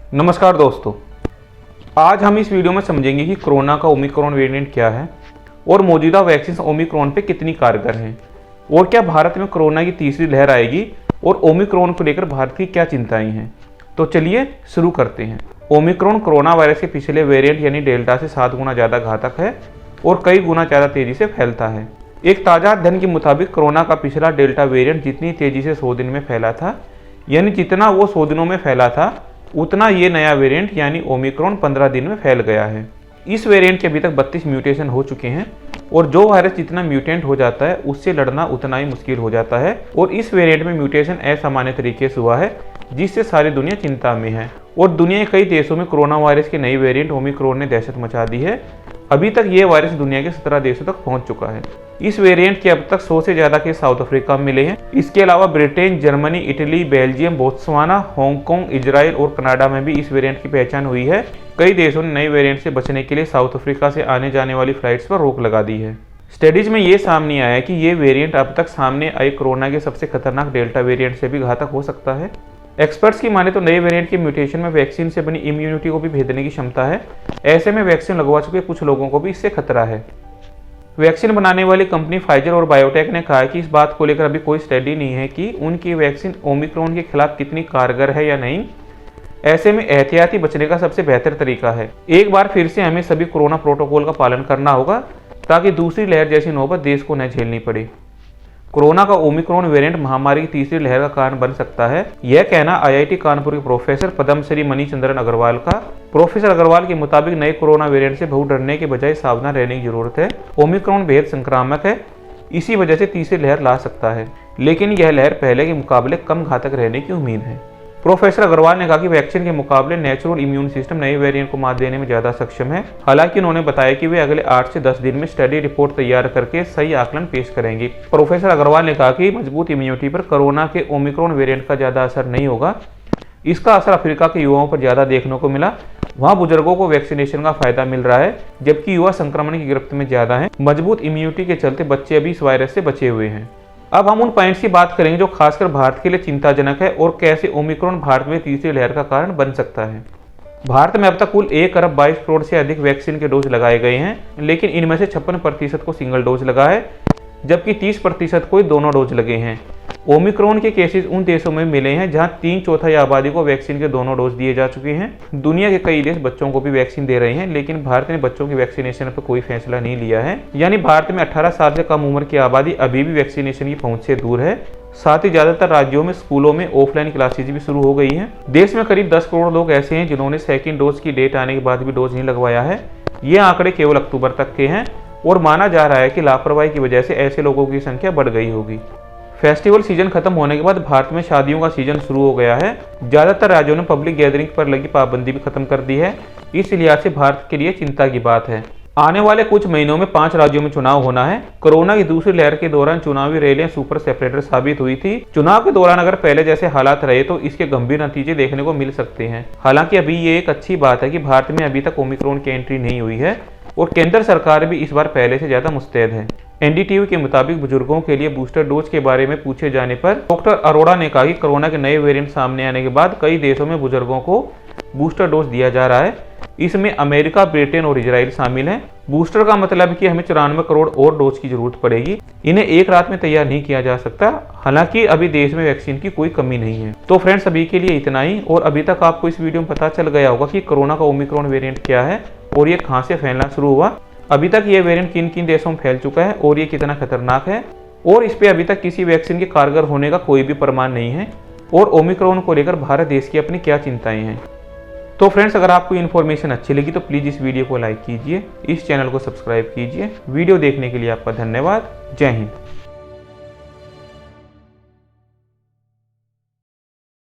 नमस्कार दोस्तों, आज हम इस वीडियो में समझेंगे कि कोरोना का ओमिक्रॉन वेरिएंट क्या है और मौजूदा वैक्सीन ओमिक्रॉन पे कितनी कारगर हैं और क्या भारत में कोरोना की तीसरी लहर आएगी और ओमिक्रॉन को लेकर भारत की क्या चिंताएं हैं। तो चलिए शुरू करते हैं। ओमिक्रॉन कोरोना वायरस के पिछले वेरिएंट यानी डेल्टा से 7 गुना ज़्यादा घातक है और कई गुना ज़्यादा तेज़ी से फैलता है। एक ताज़ा अध्ययन के मुताबिक कोरोना का पिछला डेल्टा वेरिएंट जितनी तेज़ी से 100 दिन में फैला था, यानी जितना वो 100 दिनों में फैला था, उतना ये नया वेरिएंट यानी ओमिक्रॉन 15 दिन में फैल गया है। इस वेरिएंट के अभी तक 32 म्यूटेशन हो चुके हैं और जो वायरस जितना म्यूटेंट हो जाता है उससे लड़ना उतना ही मुश्किल हो जाता है और इस वेरिएंट में म्यूटेशन असामान्य तरीके से हुआ है जिससे सारी दुनिया चिंता में है और दुनिया के कई देशों में कोरोना वायरस के नई वेरिएंट ओमिक्रॉन ने दहशत मचा दी है। अभी तक ये वायरस दुनिया के 17 देशों तक पहुंच चुका है। इस वेरिएंट के अब तक 100 से ज़्यादा केस साउथ अफ्रीका में मिले हैं। इसके अलावा Britain, Germany, Italy, Belgium, Botswana, Hong Kong, Israel और कनाडा में भी इस वेरिएंट की पहचान हुई है। कई देशों ने नए वेरिएंट से बचने के लिए साउथ अफ्रीका से आने जाने वाली फ्लाइट्स पर रोक लगा दी है। स्टडीज में ये सामने आया है कि ये वेरिएंट अब तक सामने आए कोरोना के सबसे खतरनाक डेल्टा वेरिएंट से भी घातक हो सकता है। एक्सपर्ट्स की माने तो नए वेरिएंट के म्यूटेशन में वैक्सीन से बनी इम्यूनिटी को भी भेदने की क्षमता है। ऐसे में वैक्सीन लगवा चुके कुछ लोगों को भी इससे खतरा है। वैक्सीन बनाने वाली कंपनी फाइजर और बायोटेक ने कहा कि इस बात को लेकर अभी कोई स्टडी नहीं है कि उनकी वैक्सीन ओमिक्रॉन के खिलाफ कितनी कारगर है या नहीं। ऐसे में एहतियाती बचने का सबसे बेहतर तरीका है एक बार फिर से हमें सभी कोरोना प्रोटोकॉल का पालन करना होगा ताकि दूसरी लहर जैसी नौबत देश को न झेलनी पड़े। कोरोना का ओमिक्रॉन वेरिएंट महामारी की तीसरी लहर का कारण बन सकता है, यह कहना आईआईटी कानपुर के प्रोफेसर पद्मश्री मणिचंद्रन अग्रवाल का। प्रोफेसर अग्रवाल के मुताबिक नए कोरोना वेरिएंट से बहुत डरने के बजाय सावधान रहने की जरूरत है। ओमिक्रॉन बेहद संक्रामक है, इसी वजह से तीसरी लहर ला सकता है, लेकिन यह लहर पहले के मुकाबले कम घातक रहने की उम्मीद है। प्रोफेसर अग्रवाल ने कहा कि वैक्सीन के मुकाबले नेचुरल इम्यून सिस्टम नए वेरिएंट को मात देने में ज़्यादा सक्षम है। हालांकि उन्होंने बताया कि वे अगले 8 से 10 दिन में स्टडी रिपोर्ट तैयार करके सही आकलन पेश करेंगे। प्रोफेसर अग्रवाल ने कहा कि मजबूत इम्यूनिटी पर कोरोना के ओमिक्रॉन वेरिएंट का ज़्यादा असर नहीं होगा। इसका असर अफ्रीका के युवाओं पर ज़्यादा देखने को मिला। वहाँ बुजुर्गों को वैक्सीनेशन का फायदा मिल रहा है, जबकि युवा संक्रमण की गिरफ्त में ज़्यादा है। मजबूत इम्यूनिटी के चलते बच्चे अभी इस वायरस से बचे हुए हैं। अब हम उन पॉइंट्स की बात करेंगे जो खासकर भारत के लिए चिंताजनक है और कैसे ओमिक्रॉन भारत में तीसरी लहर का कारण बन सकता है। भारत में अब तक कुल 1 अरब 22 करोड़ से अधिक वैक्सीन के डोज लगाए गए हैं, लेकिन इनमें से 56% को सिंगल डोज लगा है, जबकि 30% को दोनों डोज लगे हैं। ओमिक्रॉन के केसेस उन देशों में मिले हैं जहां 3/4 आबादी को वैक्सीन के दोनों डोज दिए जा चुके हैं। दुनिया के कई देश बच्चों को भी वैक्सीन दे रहे हैं, लेकिन भारत ने बच्चों की वैक्सीनेशन पर कोई फैसला नहीं लिया है। यानी भारत में 18 साल से कम उम्र की आबादी अभी भी वैक्सीनेशन की पहुंच से दूर है। साथ ही ज्यादातर राज्यों में स्कूलों में ऑफलाइन क्लासेज भी शुरू हो गई हैं। देश में करीब 10 करोड़ लोग ऐसे हैं जिन्होंने सेकेंड डोज की डेट आने के बाद भी डोज नहीं लगवाया है। ये आंकड़े केवल अक्टूबर तक के हैं और माना जा रहा है कि लापरवाही की वजह से ऐसे लोगों की संख्या बढ़ गई होगी। फेस्टिवल सीजन खत्म होने के बाद भारत में शादियों का सीजन शुरू हो गया है। ज्यादातर राज्यों ने पब्लिक गैदरिंग पर लगी पाबंदी भी खत्म कर दी है। इस लिहाज से भारत के लिए चिंता की बात है। आने वाले कुछ महीनों में 5 राज्यों में चुनाव होना है। कोरोना की दूसरी लहर के दौरान चुनावी रैलियां सुपर सेपरेटर साबित हुई थी। चुनाव के दौरान अगर पहले जैसे हालात रहे तो इसके गंभीर नतीजे देखने को मिल सकते हैं। हालांकि अभी ये एक अच्छी बात है कि भारत में अभी तक ओमिक्रॉन की एंट्री नहीं हुई है और केंद्र सरकार भी इस बार पहले से ज्यादा मुस्तैद है। एनडीटीवी के मुताबिक बुजुर्गों के लिए बूस्टर डोज के बारे में पूछे जाने पर डॉक्टर अरोड़ा ने कहा कि कोरोना के नए वेरिएंट सामने आने के बाद कई देशों में बुजुर्गों को बूस्टर डोज दिया जा रहा है। इसमें अमेरिका, ब्रिटेन और इजराइल शामिल हैं। बूस्टर का मतलब कि हमें 94 करोड़ और डोज की जरूरत पड़ेगी। इन्हें एक रात में तैयार नहीं किया जा सकता। हालांकि अभी देश में वैक्सीन की कोई कमी नहीं है। तो फ्रेंड्स, अभी के लिए इतना ही। और अभी तक आपको इस वीडियो में पता चल गया होगा कि कोरोना का ओमिक्रॉन वेरिएंट क्या है और ये कहां से फैलना शुरू हुआ। अभी तक ये वेरिएंट किन किन देशों में फैल चुका है और ये कितना खतरनाक है और इस पे अभी तक किसी वैक्सीन के कारगर होने का कोई भी प्रमाण नहीं है। और ओमिक्रॉन को लेकर भारत देश की अपनी क्या चिंताएं हैं। तो फ्रेंड्स, अगर आपको इन्फॉर्मेशन अच्छी लगी तो प्लीज़ इस वीडियो को लाइक कीजिए, इस चैनल को सब्सक्राइब कीजिए। वीडियो देखने के लिए आपका धन्यवाद। जय हिंद।